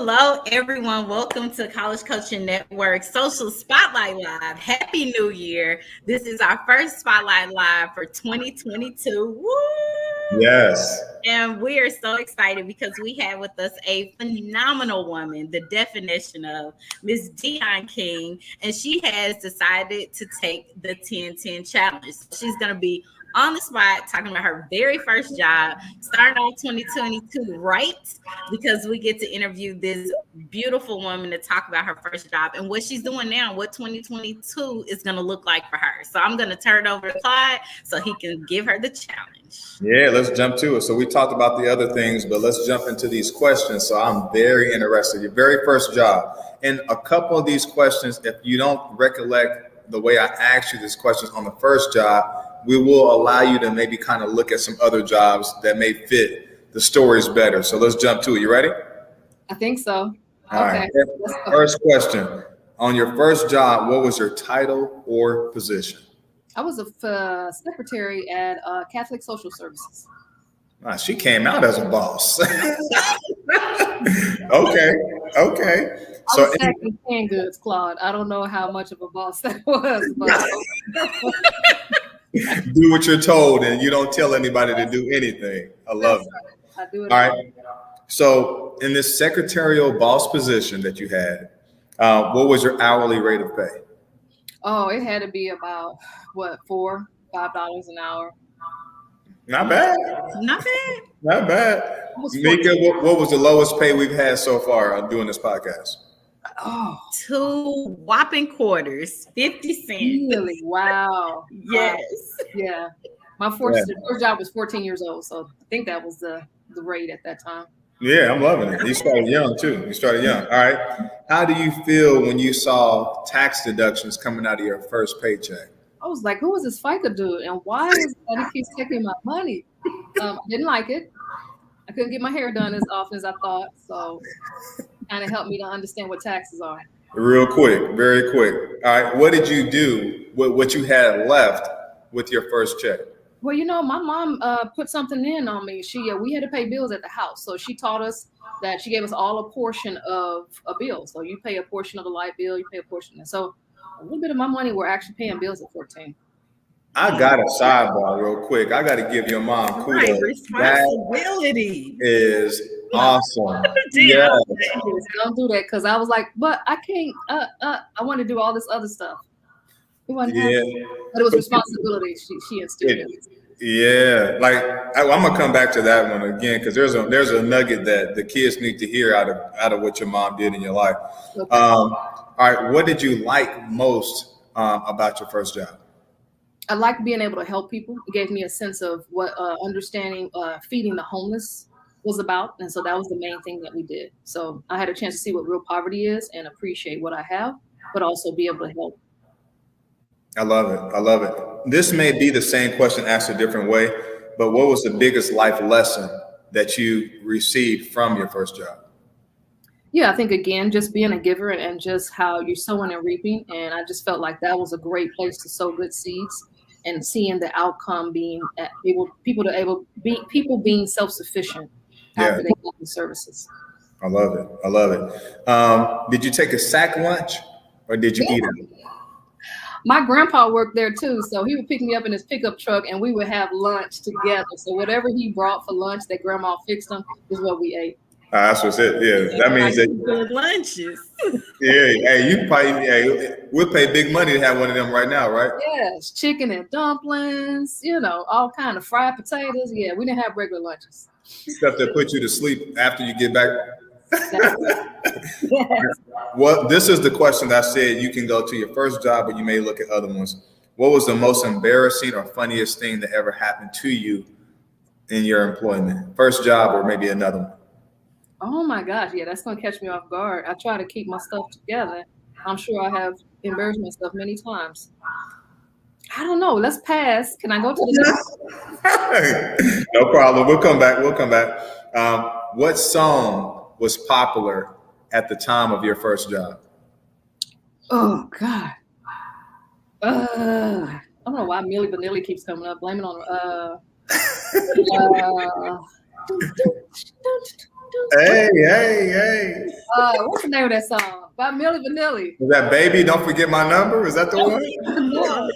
Hello, everyone. Welcome to College Coaching Network Social Spotlight Live. Happy New Year. This is our first Spotlight Live for 2022. Woo! Yes. And we are so excited because we have with us a phenomenal woman, the definition of Miss Dionne King, and she has decided to take the 10-10 challenge. So she's going to be on the spot talking about her very first job, starting off 2022 right, because we get to interview this beautiful woman to talk about her first job and what she's doing now, what 2022 is going to look like for her. So I'm going to turn it over to Clyde so he can give her the challenge. Yeah, let's jump to it. So we talked about the other things, but let's jump into these questions. So I'm very interested. Your very first job. And a couple of these questions, if you don't recollect the way I asked you these questions on the first job, we will allow you to maybe kind of look at some other jobs that may fit the stories better. So let's jump to it. You ready? I think so. All okay. right. First question. On your first job, what was your title or position? I was a secretary at Catholic Social Services. She came out as a boss. Okay. So I was stacking canned goods, Claude. I don't know how much of a boss that was, but do what you're told, and you don't tell anybody to do anything. I love it. I do it. All right. So, in this secretarial boss position that you had, what was your hourly rate of pay? Oh, it had to be about $4-5 an hour. Not bad. Not bad. Not bad. Mika, what was the lowest pay we've had so far on doing this podcast? Oh, 2 whopping quarters, 50 cents. Really? Wow. Yes. Yeah. My first job was 14 years old, so I think that was the rate at that time. Yeah, I'm loving it. You started young too. You started young. All right. How do you feel when you saw tax deductions coming out of your first paycheck? I was like, who is this FICA dude? And why is it that he keeps taking my money? I didn't like it. I couldn't get my hair done as often as I thought. So kind of helped me to understand what taxes are. Real quick, very quick. All right. What did you do with what you had left with your first check? Well, my mom put something in on me. We had to pay bills at the house. So she taught us that she gave us all a portion of a bill. So you pay a portion of the light bill, you pay a portion. So a little bit of my money, we're actually paying bills at 14. I got a sidebar real quick. I got to give your mom kudos. Right, responsibility is awesome. Yeah. Don't do that because I was like, but I can't. I want to do all this other stuff. But it was responsibility. She instilled in. Yeah, like I'm gonna come back to that one again because there's a nugget that the kids need to hear out of what your mom did in your life. Okay. All right, what did you like most about your first job? I liked being able to help people. It gave me a sense of what understanding feeding the homeless was about, and so that was the main thing that we did. So I had a chance to see what real poverty is and appreciate what I have, but also be able to help. I love it. This may be the same question asked a different way, but what was the biggest life lesson that you received from your first job? Yeah, I think, again, just being a giver and just how you're sowing and reaping. And I just felt like that was a great place to sow good seeds and seeing the outcome being people being self-sufficient after they get the services. I love it. Did you take a sack lunch or did you eat it? My grandpa worked there too, so he would pick me up in his pickup truck and we would have lunch together. So whatever he brought for lunch that grandma fixed him is what we ate. That's what's it. Yeah, that means that good lunches. Yeah, hey, we'll pay big money to have one of them right now, right? Yes, chicken and dumplings, all kind of fried potatoes. Yeah, we didn't have regular lunches. Stuff that put you to sleep after you get back. Well, this is the question that I said you can go to your first job, but you may look at other ones. What was the most embarrassing or funniest thing that ever happened to you in your employment? First job or maybe another one? Oh my gosh, yeah, that's gonna catch me off guard. I try to keep my stuff together. I'm sure I have embarrassed myself many times. I don't know. Let's pass. Can I go to the No problem. We'll come back. What song was popular at the time of your first job? Oh God. I don't know why Milli Vanilli keeps coming up. Blame it on Hey. What's the name of that song? By Milli Vanilli. Is that Baby, Don't Forget My Number? Is that the one? No.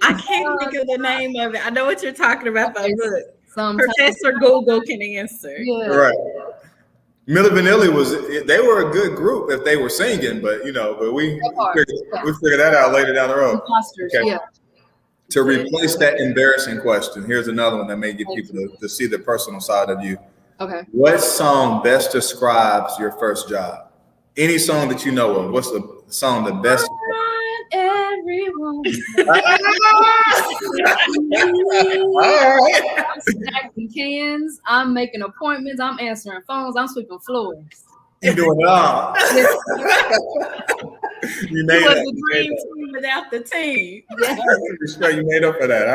I can't think of the name of it. I know what you're talking about, though. Look, Sometimes. Professor Google can answer. Yeah. Right. Milli Vanilli they were a good group if they were singing, but we figured that out later down the road. Imposters, Okay. yeah. To replace that embarrassing question, here's another one that may get people to see the personal side of you. Okay. What song best describes your first job? Any song that you know of. What's the song that best? Everyone. All right. I'm stacking cans. I'm making appointments. I'm answering phones. I'm sweeping floors. You doing it all. You made was it. a dream team without the team. Yeah. You made up for that.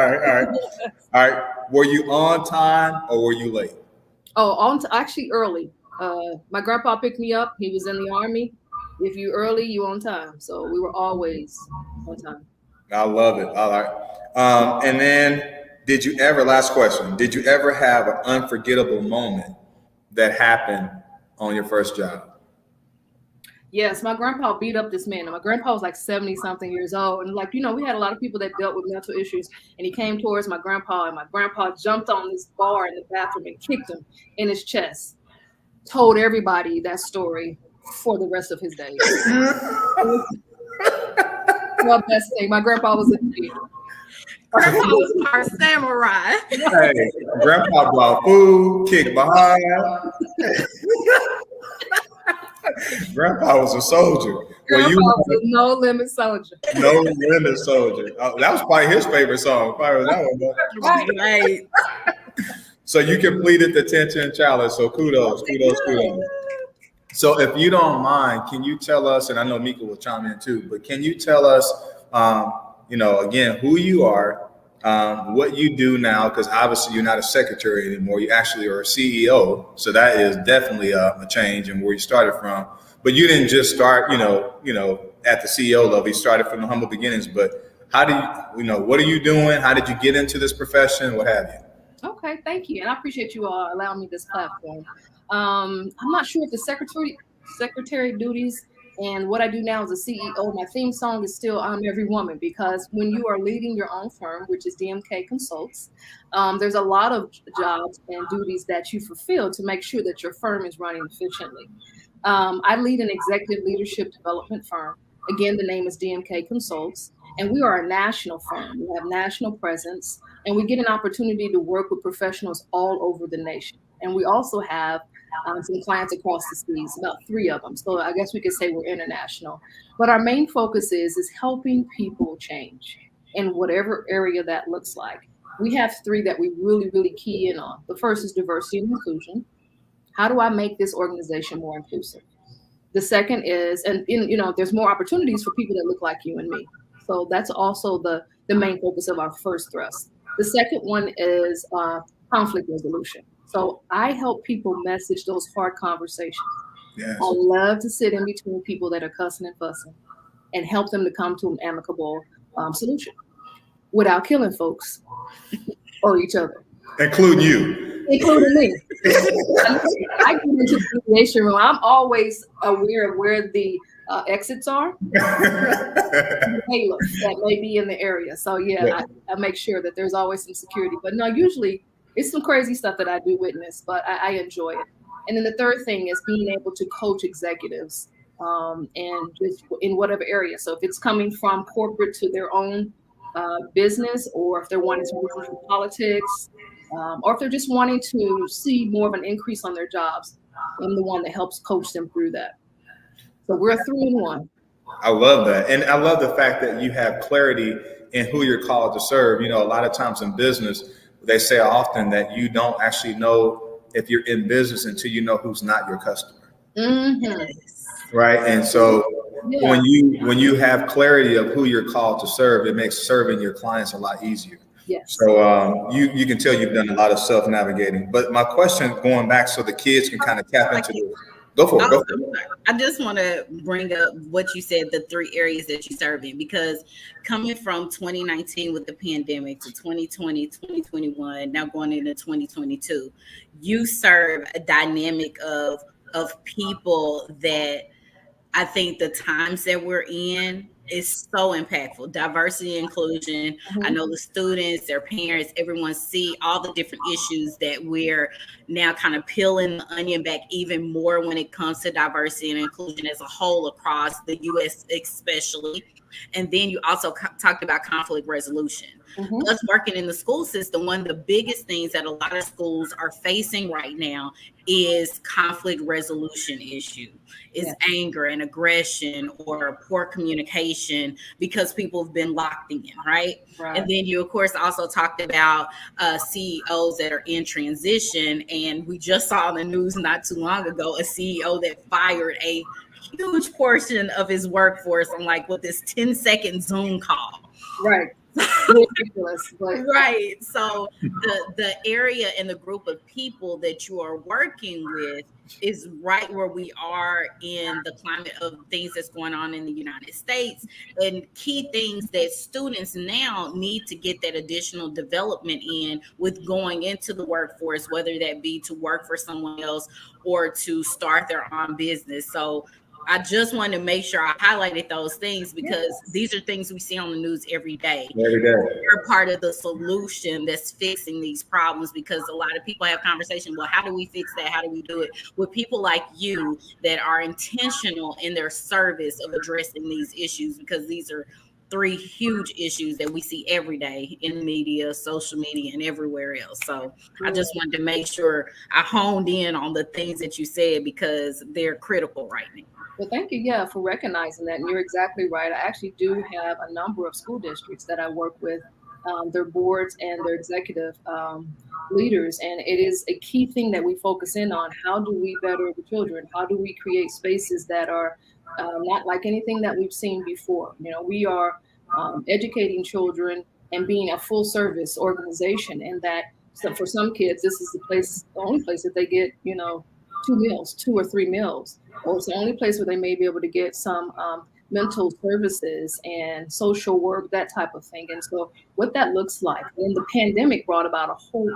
All right. Were you on time or were you late? Oh, actually early. My grandpa picked me up. He was in the Army. If you early, you on time. So we were always on time. I love it. All right. And then last question, did you ever have an unforgettable moment that happened on your first job? Yes, my grandpa beat up this man. And my grandpa was like 70-something years old. And we had a lot of people that dealt with mental issues. And he came towards my grandpa, and my grandpa jumped on this bar in the bathroom and kicked him in his chest. Told everybody that story for the rest of his days. My best thing. My grandpa was a kid. Grandpa was our samurai. Hey, grandpa brought food, kicked behind. Grandpa was a soldier. Grandpa was a no limit soldier. No limit soldier. That was probably his favorite song. Probably that one. Right. So you completed the 10-10 challenge. So kudos. So if you don't mind, can you tell us, and I know Mika will chime in too, but can you tell us, again, who you are, what you do now, because obviously you're not a secretary anymore. You actually are a CEO. So that is definitely a change in where you started from. But you didn't just start, at the CEO level. You started from the humble beginnings. But how do you, what are you doing? How did you get into this profession? What have you? Okay, thank you. And I appreciate you all allowing me this platform. I'm not sure if the secretary duties and what I do now as a CEO, my theme song is still I'm Every Woman, because when you are leading your own firm, which is DMK Consults, there's a lot of jobs and duties that you fulfill to make sure that your firm is running efficiently. I lead an executive leadership development firm. Again, the name is DMK Consults, and we are a national firm. We have national presence, and we get an opportunity to work with professionals all over the nation. And we also have some clients across the seas, about 3 of them. So I guess we could say we're international. But our main focus is helping people change in whatever area that looks like. We have 3 that we really, really key in on. The first is diversity and inclusion. How do I make this organization more inclusive? The second is, there's more opportunities for people that look like you and me. So that's also the main focus of our first thrust. The second one is conflict resolution. So I help people message those hard conversations. Yes. I love to sit in between people that are cussing and fussing and help them to come to an amicable solution without killing folks or each other. Including you. Including me. I get into the mediation room. I'm always aware of where the exits are. Halos that may be in the area. So I make sure that there's always some security. But no, usually it's some crazy stuff that I do witness, but I enjoy it. And then the third thing is being able to coach executives and just in whatever area. So if it's coming from corporate to their own business, or if they're wanting to move into politics, or if they're just wanting to see more of an increase on their jobs, I'm the one that helps coach them through that. So we're 3-in-1. I love that. And I love the fact that you have clarity in who you're called to serve. A lot of times in business, they say often that you don't actually know if you're in business until you know who's not your customer. Mm-hmm. Right. And so when you have clarity of who you're called to serve, it makes serving your clients a lot easier. Yes. So you can tell you've done a lot of self-navigating. But my question, going back so the kids can kind of tap into this. Go for it. Go Oh, for I'm it. sorry. I just want to bring up what you said, the 3 areas that you serve in, because coming from 2019 with the pandemic to 2020, 2021, now going into 2022, you serve a dynamic of people that I think the times that we're in is so impactful. Diversity, inclusion. I Mhm. know the students, their parents, everyone see all the different issues that we're now kind of peeling the onion back even more when it comes to diversity and inclusion as a whole across the US, especially. And then you also talked about conflict resolution. Mhm. Us working in the school system, one of the biggest things that a lot of schools are facing right now is conflict resolution issue, is Yeah. anger and aggression or poor communication because people have been locked in, right? And Right. then you, of course, also talked about CEOs that are in transition. And we just saw on the news not too long ago a CEO that fired a huge portion of his workforce on like what this 10-second Zoom call. Right. Ridiculous, but Right. So the area and the group of people that you are working with is right where we are in the climate of things that's going on in the United States, and key things that students now need to get that additional development in with going into the workforce, whether that be to work for someone else or to start their own business. So I just wanted to make sure I highlighted those things because these are things we see on the news every day. Every day. You're part of the solution that's fixing these problems, because a lot of people have conversation, well, how do we fix that? How do we do it? With people like you that are intentional in their service of addressing these issues, because these are 3 huge issues that we see every day in the media, social media, and everywhere else. So I just wanted to make sure I honed in on the things that you said because they're critical right now. well, thank you, yeah, for recognizing that. And you're exactly right. I actually do have a number of school districts that I work with, their boards and their executive leaders. And it is a key thing that we focus in on. How do we better the children? How do we create spaces that are not like anything that we've seen before? You know, we are educating children and being a full service organization. And that, so for some kids, this is the only place that they get, 2 meals, 2 or 3 meals, or it's the only place where they may be able to get some mental services and social work, that type of thing. And so what that looks like, and the pandemic brought about we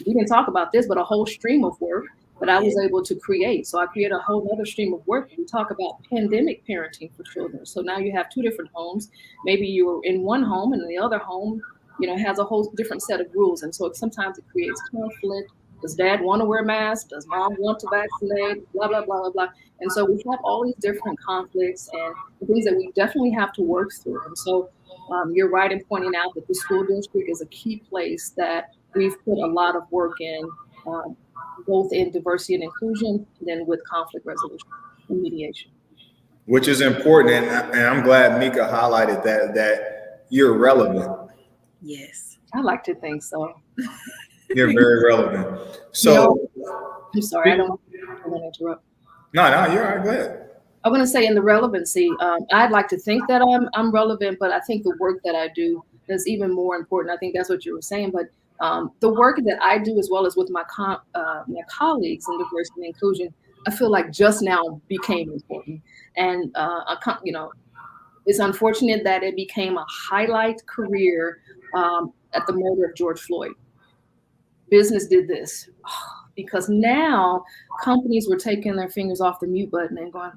didn't talk about this, but a whole stream of work that I was able to create. So I created a whole other stream of work. We talk about pandemic parenting for children. So now you have 2 different homes. Maybe you're in one home and the other home, has a whole different set of rules. And so sometimes it creates conflict. Does dad want to wear a mask? Does mom want to vaccinate? Blah, blah, blah, blah, blah. And so we have all these different conflicts and things that we definitely have to work through. And so you're right in pointing out that the school district is a key place that we've put a lot of work in, both in diversity and inclusion, and then with conflict resolution and mediation. Which is important, and I'm glad Mika highlighted that you're relevant. Yes. I like to think so. You're very relevant. So, I'm sorry, I don't want to interrupt. No, you're all right. Go ahead. I'm going to say in the relevancy, I'd like to think that I'm relevant, but I think the work that I do is even more important. I think that's what you were saying, but the work that I do, as well as with my colleagues in diversity and inclusion, I feel like just now became important. And, it's unfortunate that it became a highlight career at the murder of George Floyd. Business did this because now companies were taking their fingers off the mute button and going,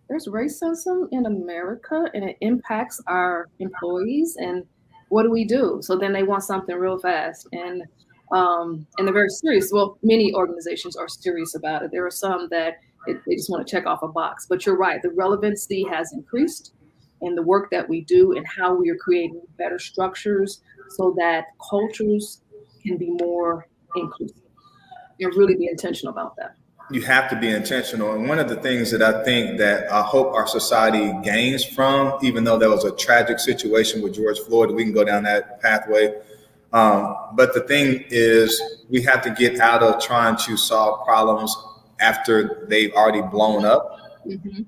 there's racism in America and it impacts our employees. And what do we do? So then they want something real fast. And they're very serious. Well, many organizations are serious about it. There are some that they just want to check off a box. But you're right. The relevancy has increased in the work that we do and how we are creating better structures so that cultures can be more inclusive and really be intentional about that. You have to be intentional. And one of the things that I think that I hope our society gains from, even though that was a tragic situation with George Floyd, we can go down that pathway. But the thing is, we have to get out of trying to solve problems after they've already blown up. Mm-hmm.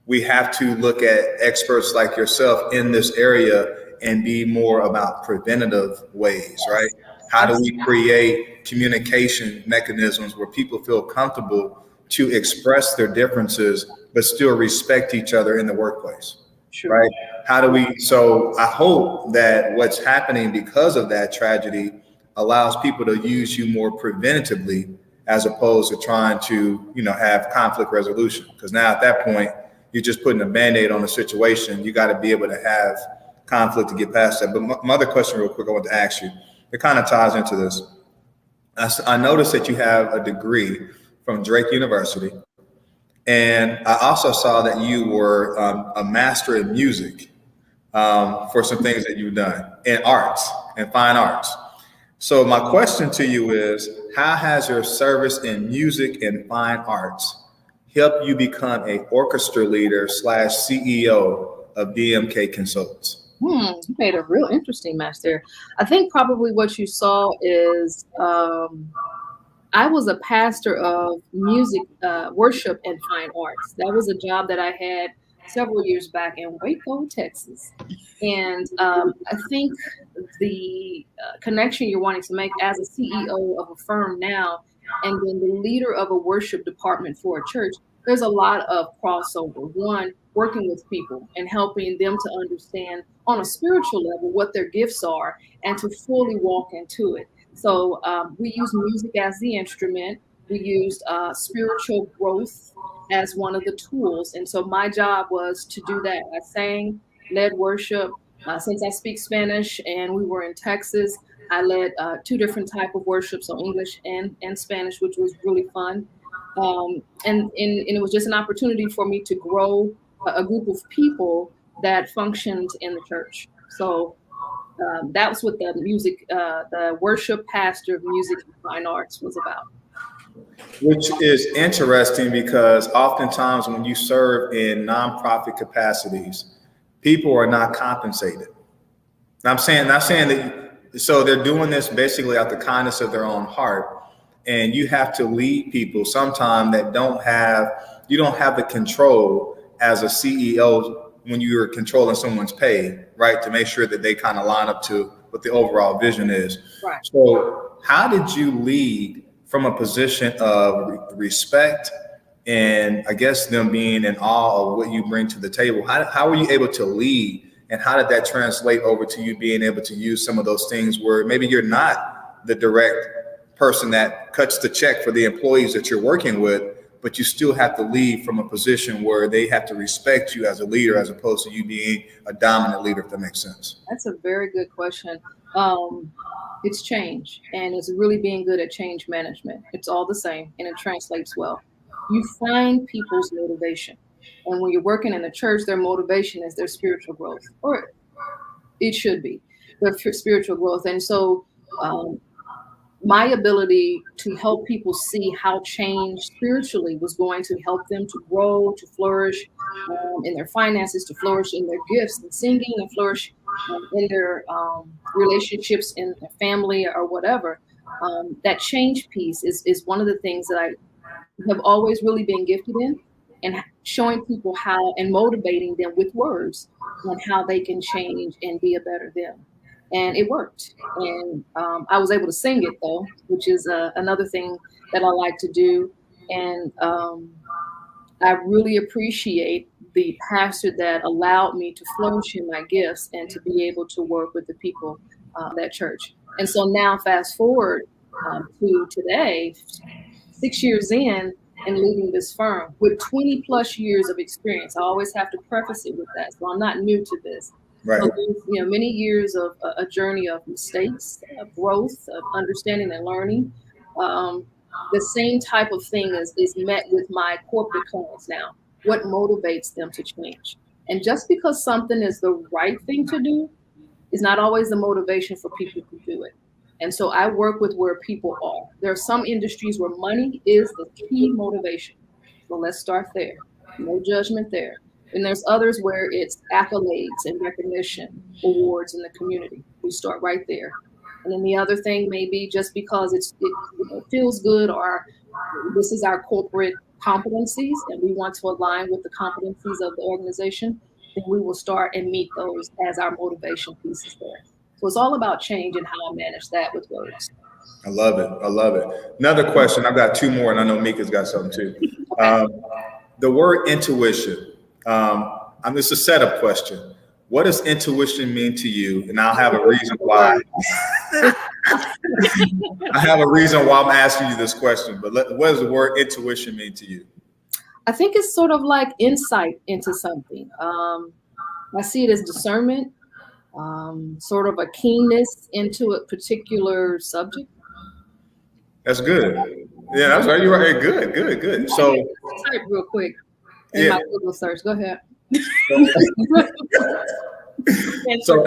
We have to look at experts like yourself in this area and be more about preventative ways, right? How do we create communication mechanisms where people feel comfortable to express their differences, but still respect each other in the workplace. Sure. Right? How do we? So I hope that what's happening because of that tragedy allows people to use you more preventatively as opposed to trying to, have conflict resolution. Because now at that point, you're just putting a Band-Aid on the situation. You got to be able to have conflict to get past that. But my other question real quick I want to ask you, it kind of ties into this. I noticed that you have a degree from Drake University. And I also saw that you were a master in music for some things that you've done in arts and fine arts. So my question to you is, how has your service in music and fine arts helped you become a orchestra leader / CEO of DMK Consultants? You made a real interesting match there. I think probably what you saw is I was a pastor of music, worship, and fine arts. That was a job that I had several years back in Waco, Texas. And I think the connection you're wanting to make as a CEO of a firm now, and then the leader of a worship department for a church, there's a lot of crossover. One, working with people and helping them to understand on a spiritual level what their gifts are and to fully walk into it. So we use music as the instrument. We used spiritual growth as one of the tools. And so my job was to do that. I sang, led worship. Since I speak Spanish and we were in Texas, I led 2 different type of worship, so English and Spanish, which was really fun. And it was just an opportunity for me to grow a group of people that functioned in the church. So that's what the music, the worship pastor of music and fine arts was about. Which is interesting because oftentimes when you serve in nonprofit capacities, people are not compensated. Now, not saying that, so they're doing this basically out the kindness of their own heart. And you have to lead people sometimes that you don't have the control as a CEO when you're controlling someone's pay, right? To make sure that they kind of line up to what the overall vision is. Right. So how did you lead from a position of respect and I guess them being in awe of what you bring to the table? How were you able to lead, and how did that translate over to you being able to use some of those things where maybe you're not the direct person that cuts the check for the employees that you're working with, but you still have to lead from a position where they have to respect you as a leader as opposed to you being a dominant leader, if that makes sense? That's a very good question. It's change, and it's really being good at change management. It's all the same, and it translates well. You find people's motivation. And when you're working in the church, their motivation is their spiritual growth, or it should be their spiritual growth. And so my ability to help people see how change spiritually was going to help them to grow, to flourish in their finances, to flourish in their gifts and singing, and flourish in their relationships in their family or whatever. That change piece is one of the things that I have always really been gifted in, and showing people how and motivating them with words on how they can change and be a better them. And it worked. And I was able to sing it, though, which is another thing that I like to do. And I really appreciate the pastor that allowed me to flourish in my gifts and to be able to work with the people at church. And so now fast forward to today, 6 years in and leading this firm with 20 plus years of experience. I always have to preface it with that. So I'm not new to this. Right. So there's, many years of a journey of mistakes, of growth, of understanding and learning. The same type of thing is met with my corporate clients now. What motivates them to change? And just because something is the right thing to do is not always the motivation for people to do it. And so I work with where people are. There are some industries where money is the key motivation. So let's start there. No judgment there. And there's others where it's accolades and recognition, awards in the community. We start right there. And then the other thing may be just because it feels good, or this is our corporate competencies and we want to align with the competencies of the organization, then we will start and meet those as our motivation pieces there. So it's all about change and how I manage that with words. I love it. I love it. Another question. I've got two more, and I know Mika's got something too. The word intuition. It's a setup question. What does intuition mean to you? And I'll have a reason why. I have a reason why I'm asking you this question. But what does the word intuition mean to you? I think it's sort of like insight into something. I see it as discernment, sort of a keenness into a particular subject. That's good. Yeah, that's right. You're right. Good. So, type real quick in my Google search. Go ahead. So,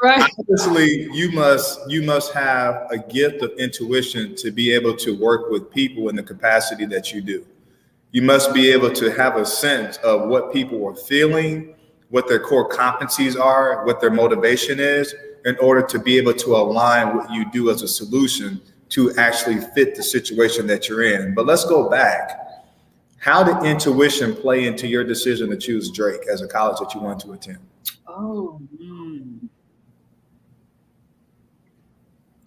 right. obviously, you must have a gift of intuition to be able to work with people in the capacity that you do. You must be able to have a sense of what people are feeling, what their core competencies are, what their motivation is, in order to be able to align what you do as a solution to actually fit the situation that you're in. But let's go back. How did intuition play into your decision to choose Drake as a college that you wanted to attend? Oh,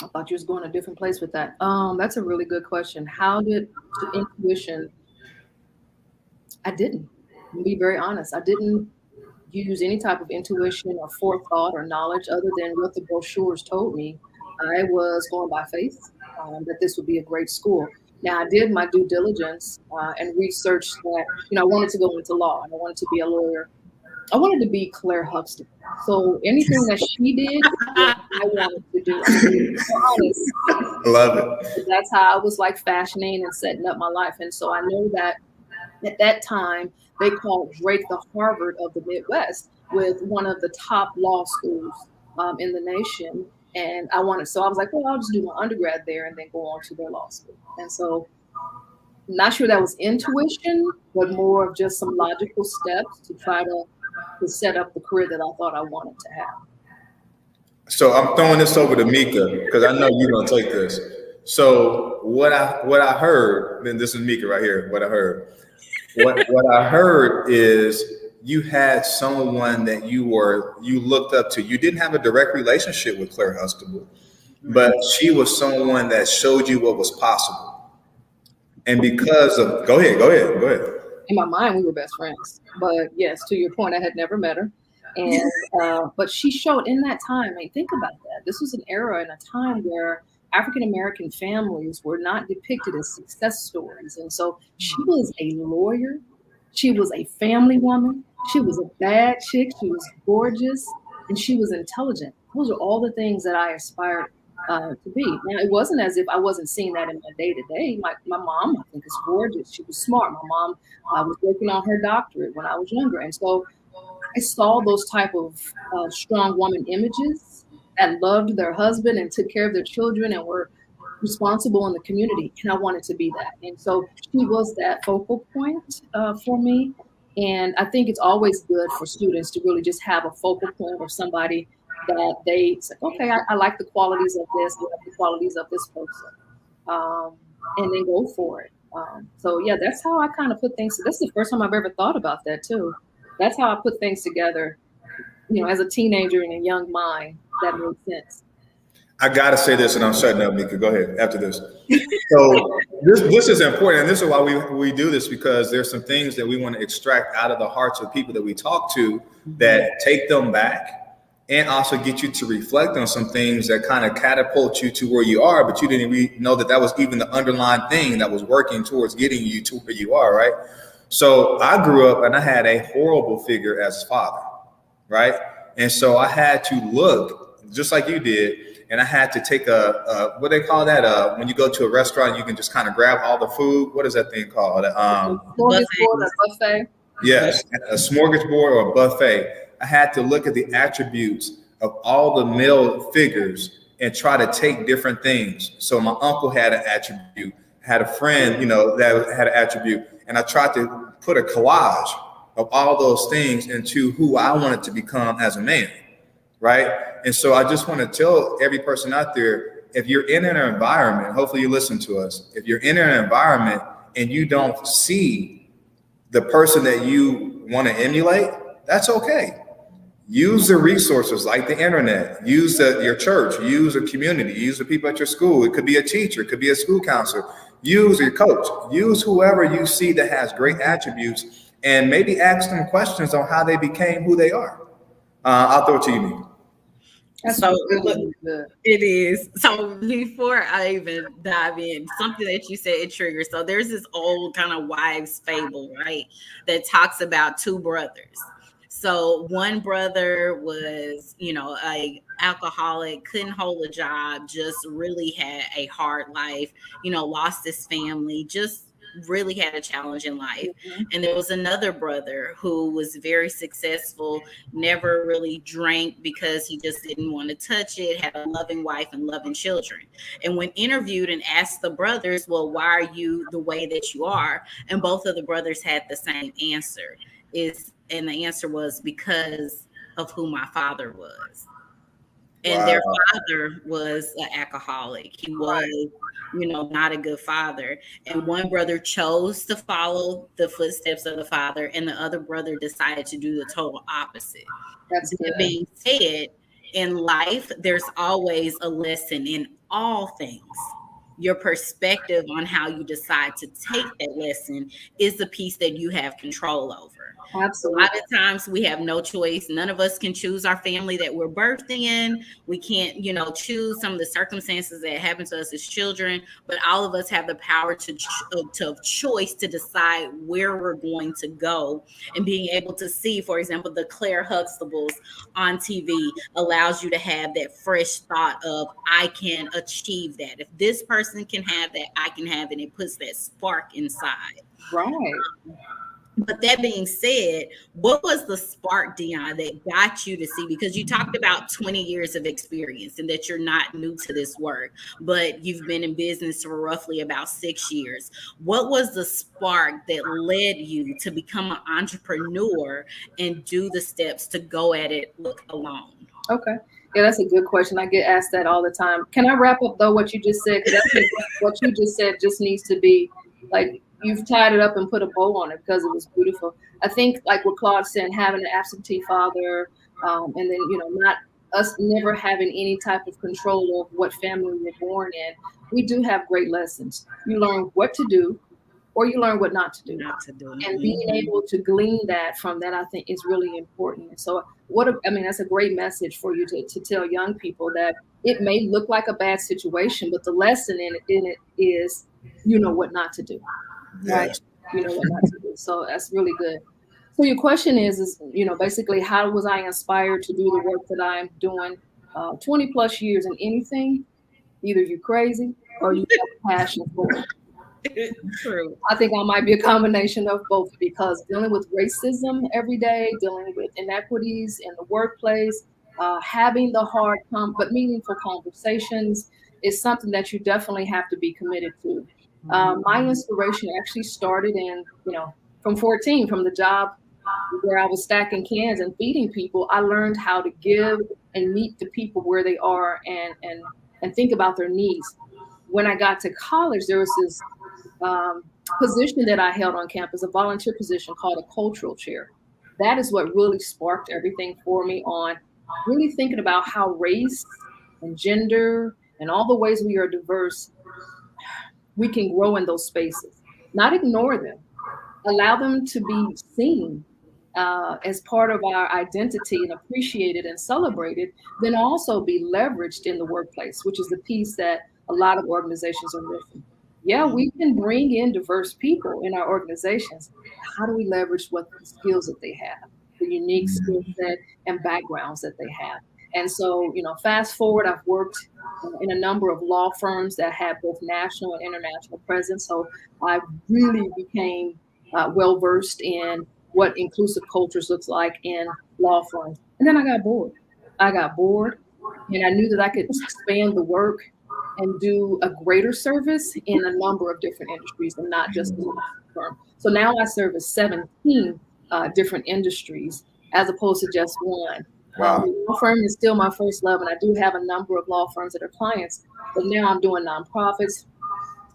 I thought you was going a different place with that. That's a really good question. How did intuition? I didn't. To be very honest, I didn't use any type of intuition or forethought or knowledge other than what the brochures told me. I was going by faith that this would be a great school. Now, I did my due diligence and researched that, I wanted to go into law and I wanted to be a lawyer. I wanted to be Claire Huxtable. So anything that she did, I wanted to do. Honest. Love it. That's how I was like fashioning and setting up my life. And so I know that at that time, they called Drake the Harvard of the Midwest, with one of the top law schools in the nation. And I was like, well, I'll just do my undergrad there and then go on to their law school. And so I'm not sure that was intuition, but more of just some logical steps to try to set up the career that I thought I wanted to have. So I'm throwing this over to Mika because I know you're gonna take this. So what I heard, and this is Mika right here. What I heard is you had someone that you looked up to. You didn't have a direct relationship with Claire Huxtable, but she was someone that showed you what was possible. And because of, go ahead. In my mind, we were best friends. But yes, to your point, I had never met her. And but she showed in that time, I mean, think about that. This was an era and a time where African-American families were not depicted as success stories. And so she was a lawyer. She was a family woman. She was a bad chick. She was gorgeous. And she was intelligent. Those are all the things that I aspired to be. Now, it wasn't as if I wasn't seeing that in my day-to-day. My mom, I think, is gorgeous. She was smart. My mom was working on her doctorate when I was younger. And so I saw those type of strong woman images that loved their husband and took care of their children and were responsible in the community. And I wanted to be that. And so she was that focal point for me. And I think it's always good for students to really just have a focal point or somebody that they say, okay, I like the qualities of this, I like the qualities of this person, and then go for it. So yeah, that's how I kind of put things. This is the first time I've ever thought about that too. That's how I put things together, as a teenager in a young mind. That made sense. I gotta say this, and I'm shutting up, Mika. Go ahead after this. So this is important, and this is why we do this, because there's some things that we want to extract out of the hearts of people that we talk to that take them back, and also get you to reflect on some things that kind of catapult you to where you are, but you didn't even know that was even the underlying thing that was working towards getting you to where you are, right? So I grew up and I had a horrible figure as a father, right? And so I had to look just like you did, and I had to take what they call that? When you go to a restaurant, you can just kind of grab all the food. What is that thing called? Smorgasbord or buffet? Yes, a smorgasbord or a buffet. I had to look at the attributes of all the male figures and try to take different things. So my uncle had an attribute, had a friend, that had an attribute, and I tried to put a collage of all those things into who I wanted to become as a man, right? And so I just want to tell every person out there, if you're in an environment, hopefully you listen to us, if you're in an environment and you don't see the person that you want to emulate, that's okay. Use the resources like the internet, use your church, use a community, use the people at your school. It could be a teacher, it could be a school counselor, use your coach, use whoever you see that has great attributes, and maybe ask them questions on how they became who they are. I'll throw it to you, Nick. That's So really good. it is. So before I even dive in, something that you said, it triggers. So there's this old kind of wives' fable, right? That talks about two brothers. So one brother was, a alcoholic, couldn't hold a job, just really had a hard life, lost his family, just really had a challenge in life. Mm-hmm. And there was another brother who was very successful, never really drank because he just didn't want to touch it, had a loving wife and loving children. And when interviewed and asked the brothers, well, why are you the way that you are? And both of the brothers had the same answer. And the answer was because of who my father was. And Wow. their father was an alcoholic. He was, not a good father. And one brother chose to follow the footsteps of the father, and the other brother decided to do the total opposite. That's That good. being said, in life, there's always a lesson in all things. Your perspective on how you decide to take that lesson is the piece that you have control over. Absolutely. A lot of times we have no choice. None of us can choose our family that we're birthed in. We can't, choose some of the circumstances that happen to us as children, but all of us have the power to choice to decide where we're going to go. And being able to see, for example, the Claire Huxtables on TV allows you to have that fresh thought of, I can achieve that. If this person can have that, I can have it. It puts that spark inside. Right. But that being said, what was the spark, Dionne, that got you to see? Because you talked about 20 years of experience and that you're not new to this work, but you've been in business for roughly about 6 years. What was the spark that led you to become an entrepreneur and do the steps to go at it alone? Okay. Yeah, that's a good question. I get asked that all the time. Can I wrap up, though, what you just said? Because what you just said just needs to be, like, you've tied it up and put a bow on it because it was beautiful. I think, like what Claude said, having an absentee father, and then, not us never having any type of control of what family we're born in, we do have great lessons. You learn what to do, or you learn what not to do. And being able to glean that from that, I think, is really important. And so that's a great message for you to tell young people that it may look like a bad situation, but the lesson in it is, what not to do. Right? Yes. What not to do. So that's really good. So your question is, basically, how was I inspired to do the work that I'm doing 20 plus years in anything? Either you're crazy or you have passion for it. True. I think I might be a combination of both, because dealing with racism every day, dealing with inequities in the workplace, having the hard but meaningful conversations is something that you definitely have to be committed to. My inspiration actually started from 14, from the job where I was stacking cans and feeding people. I learned how to give and meet the people where they are and think about their needs. When I got to college, there was this position that I held on campus, a volunteer position called a cultural chair. That is what really sparked everything for me on really thinking about how race and gender and all the ways we are diverse, we can grow in those spaces, not ignore them, allow them to be seen as part of our identity and appreciated and celebrated, then also be leveraged in the workplace, which is the piece that a lot of organizations are missing. Yeah, we can bring in diverse people in our organizations. How do we leverage what the skills that they have, the unique skill set and backgrounds that they have? And so, fast forward, I've worked in a number of law firms that have both national and international presence. So I really became well-versed in what inclusive cultures looks like in law firms. And then I got bored. And I knew that I could expand the work and do a greater service in a number of different industries and not just in the law firm. So now I service 17 different industries as opposed to just one. Wow. The law firm is still my first love, and I do have a number of law firms that are clients, but now I'm doing nonprofits.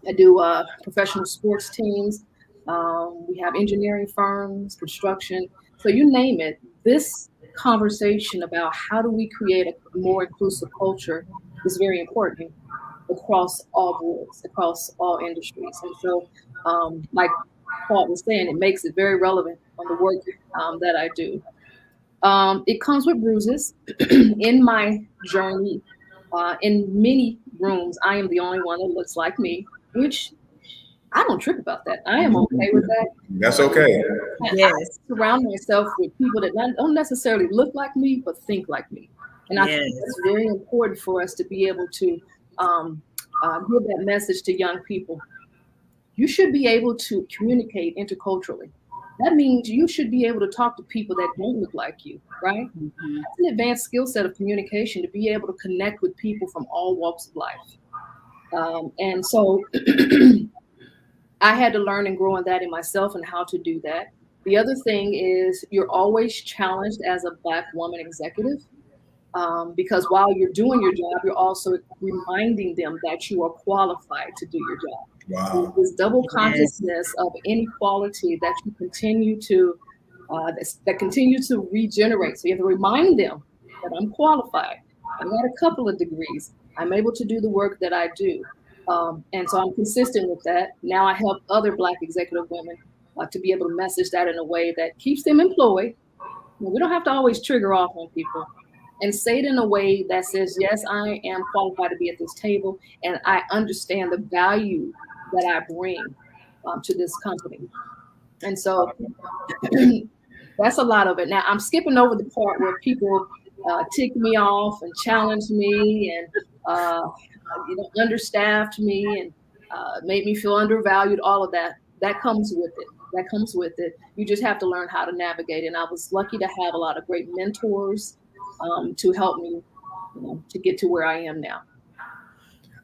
I do professional sports teams. We have engineering firms, construction. So you name it. This conversation about how do we create a more inclusive culture is very important across all boards, across all industries. And so, like Paul was saying, it makes it very relevant on the work that I do. It comes with bruises. In my journey, in many rooms, I am the only one that looks like me, which I don't trip about that. I am okay with that. That's okay. Yes. I surround myself with people that don't necessarily look like me, but think like me. And I think Yes. it's very important for us to be able to give that message to young people. You should be able to communicate interculturally. That means you should be able to talk to people that don't look like you, right? Mhm. That's an advanced skill set of communication to be able to connect with people from all walks of life. And so I had to learn and grow in that in myself and how to do that. The other thing is you're always challenged as a Black woman executive, because while you're doing your job, you're also reminding them that you are qualified to do your job. Wow. This double consciousness of inequality that you continue to that continue to regenerate. So you have to remind them that I'm qualified. I got a couple of degrees. I'm able to do the work that I do. And so I'm consistent with that. Now I help other Black executive women to be able to message that in a way that keeps them employed. We don't have to always trigger off on people, and say it in a way that says, yes, I am qualified to be at this table, and I understand the value that I bring to this company. And so that's a lot of it. Now I'm skipping over the part where people tick me off and challenge me and understaffed me and made me feel undervalued. All of that comes with it. That comes with it. You just have to learn how to navigate. And I was lucky to have a lot of great mentors to help me, to get to where I am now.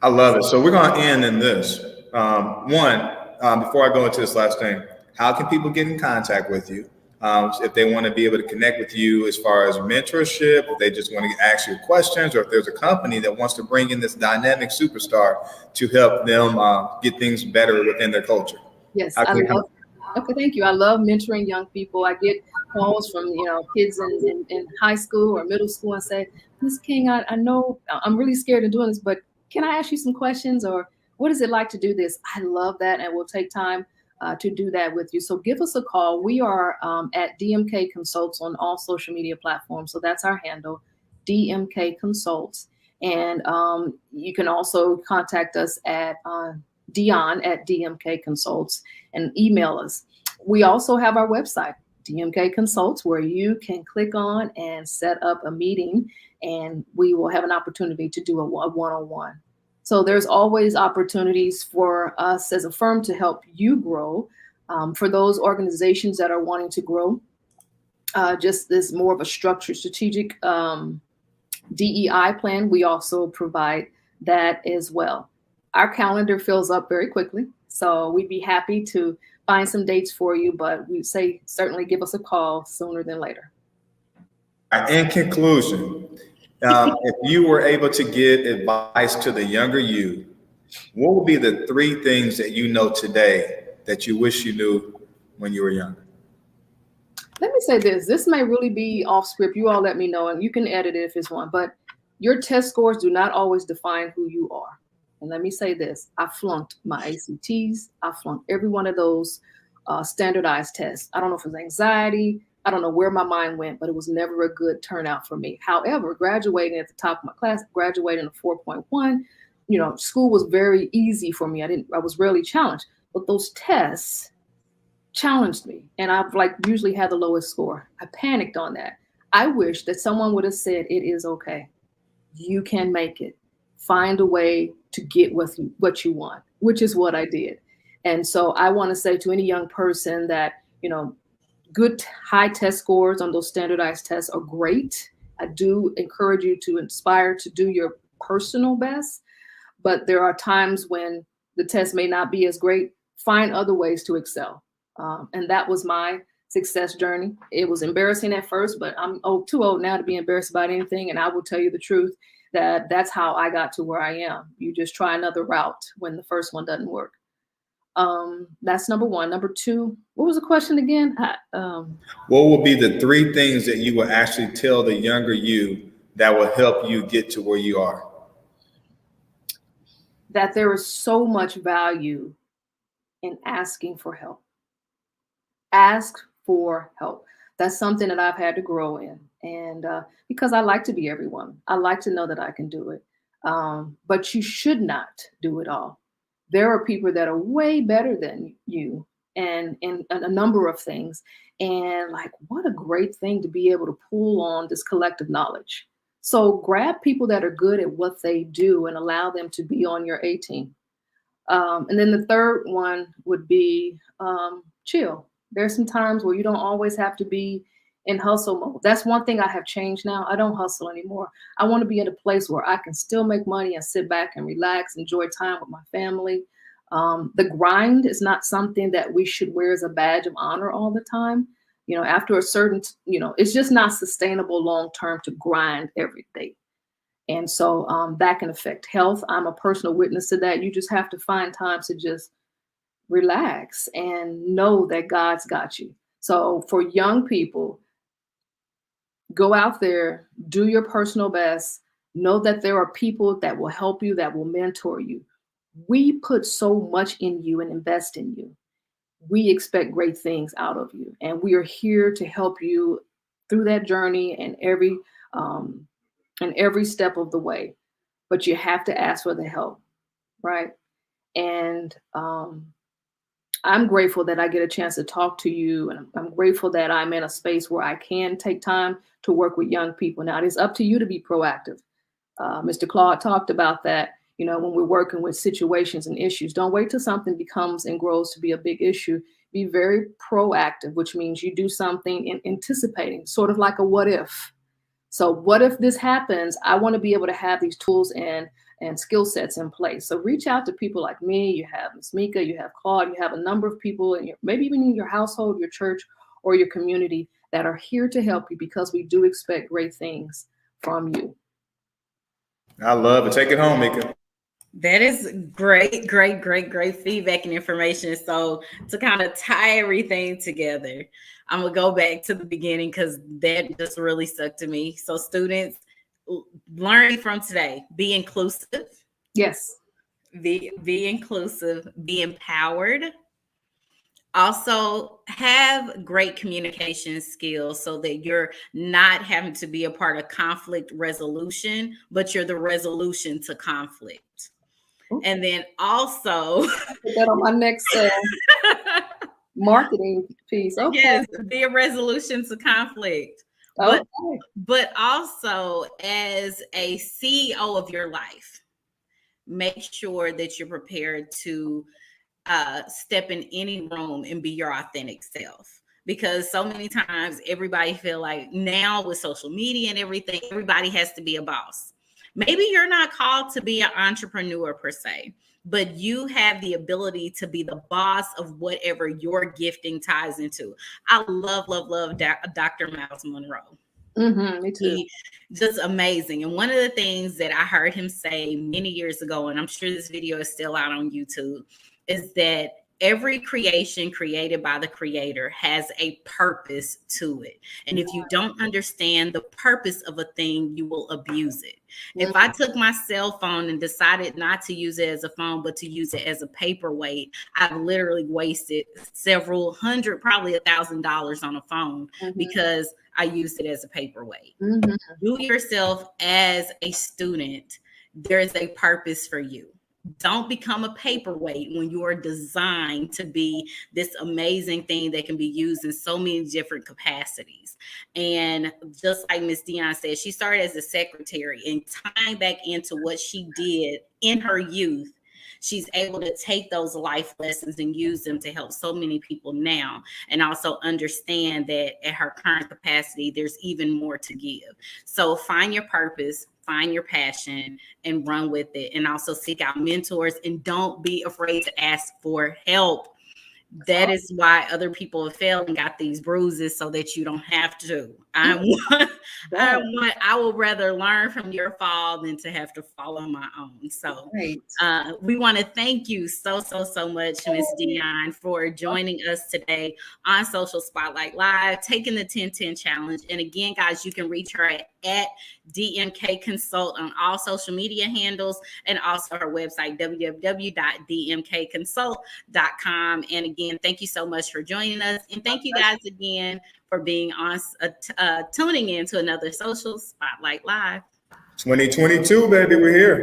I love it. So we're going to end in this. Before I go into this last thing, how can people get in contact with you? If they want to be able to connect with you as far as mentorship, if they just want to ask you questions, or if there's a company that wants to bring in this dynamic superstar to help them get things better within their culture. Yes, okay, thank you. I love mentoring young people. I get calls from kids in high school or middle school and say, Ms. King, I know I'm really scared of doing this, but can I ask you some questions, or what is it like to do this? I love that, and we'll take time to do that with you. So give us a call. We are at DMK Consults on all social media platforms. So that's our handle, DMK Consults. And you can also contact us at Dionne at DMK Consults and email us. We also have our website, DMK Consults, where you can click on and set up a meeting, and we will have an opportunity to do a one-on-one. So there's always opportunities for us as a firm to help you grow. For those organizations that are wanting to grow, just this more of a structured, strategic DEI plan, we also provide that as well. Our calendar fills up very quickly, so we'd be happy to find some dates for you, but we say certainly give us a call sooner than later. In conclusion, if you were able to give advice to the younger you, what would be the 3 things that you know today that you wish you knew when you were younger? Let me say this. This may really be off script. You all let me know, and you can edit it if it's one, but your test scores do not always define who you are. And let me say this. I flunked my ACTs. I flunked every one of those standardized tests. I don't know if it was anxiety. I don't know where my mind went, but it was never a good turnout for me. However, graduating at the top of my class, graduating a 4.1, school was very easy for me. I was rarely challenged, but those tests challenged me, and I've usually had the lowest score. I panicked on that. I wish that someone would have said, it is okay. You can make it. Find a way to get what you want, which is what I did. And so I want to say to any young person that, good high test scores on those standardized tests are great. I do encourage you to inspire to do your personal best, but there are times when the test may not be as great. Find other ways to excel. And that was my success journey. It was embarrassing at first, but I'm too old now to be embarrassed about anything. And I will tell you the truth that's how I got to where I am. You just try another route when the first one doesn't work. That's number one. Number two, what was the question again? What will be the 3 things that you will actually tell the younger you that will help you get to where you are? That there is so much value in asking for help. Ask for help. That's something that I've had to grow in. And because I like to be everyone, I like to know that I can do it. But you should not do it all. There are people that are way better than you and in a number of things. And like, what a great thing to be able to pull on this collective knowledge. So grab people that are good at what they do and allow them to be on your A team. And then the third one would be chill. There's some times where you don't always have to be in hustle mode. That's one thing I have changed now. I don't hustle anymore. I want to be at a place where I can still make money and sit back and relax, enjoy time with my family. The grind is not something that we should wear as a badge of honor all the time. You know, after a certain, it's just not sustainable long term to grind every day. And so that can affect health. I'm a personal witness to that. You just have to find time to just relax and know that God's got you. So for young people, go out there, do your personal best. Know that there are people that will help you, that will mentor you. We put so much in you and invest in you. We expect great things out of you. And we are here to help you through that journey and every step of the way. But you have to ask for the help, right? And I'm grateful that I get a chance to talk to you. And I'm grateful that I'm in a space where I can take time to work with young people. Now, it is up to you to be proactive. Mr. Claude talked about that, when we're working with situations and issues. Don't wait till something becomes and grows to be a big issue. Be very proactive, which means you do something in anticipating, sort of like a what if. So what if this happens? I want to be able to have these tools and skill sets in place. So reach out to people like me. You have Ms. Mika, you have Claude, you have a number of people in maybe even in your household, your church, or your community that are here to help you, because we do expect great things from you. I love it. Take it home, Mika. That is great feedback and information. So to kind of tie everything together, I'm going to go back to the beginning because that just really stuck to me. So students, learning from today, be inclusive. Yes. Be inclusive, be empowered. Also have great communication skills so that you're not having to be a part of conflict resolution, but you're the resolution to conflict. And then also put that on my next marketing piece. Okay. Yes, be a resolution to conflict. Okay. But also as a CEO of your life, make sure that you're prepared to step in any room and be your authentic self. Because so many times everybody feel like now with social media and everything, everybody has to be a boss. Maybe you're not called to be an entrepreneur per se, but you have the ability to be the boss of whatever your gifting ties into. I love Dr. Miles Monroe. Mm-hmm, me too. He's just amazing. And one of the things that I heard him say many years ago, and I'm sure this video is still out on YouTube, is that every creation created by the creator has a purpose to it. And if you don't understand the purpose of a thing, you will abuse it. If I took my cell phone and decided not to use it as a phone, but to use it as a paperweight, I've literally wasted several hundred, probably $1,000 on a phone because I used it as a paperweight. Do yourself as a student. There is a purpose for you. Don't become a paperweight when you are designed to be this amazing thing that can be used in so many different capacities. And just like Miss Dionne said, she started as a secretary, and tying back into what she did in her youth, she's able to take those life lessons and use them to help so many people now, and also understand that at her current capacity, there's even more to give. So find your purpose, find your passion, and run with it. And also seek out mentors, and don't be afraid to ask for help. That is why other people have failed and got these bruises so that you don't have to. I will rather learn from your fall than to have to fall on my own. So we want to thank you so much, Miss Dionne, for joining us today on Social Spotlight Live, taking the 10-10 challenge. And again, guys, you can reach her at DMK Consult on all social media handles, and also her website, www.dmkconsult.com. And again, thank you so much for joining us. And thank you guys again for being on, tuning in to another Social Spotlight Live. 2022, baby, we're here.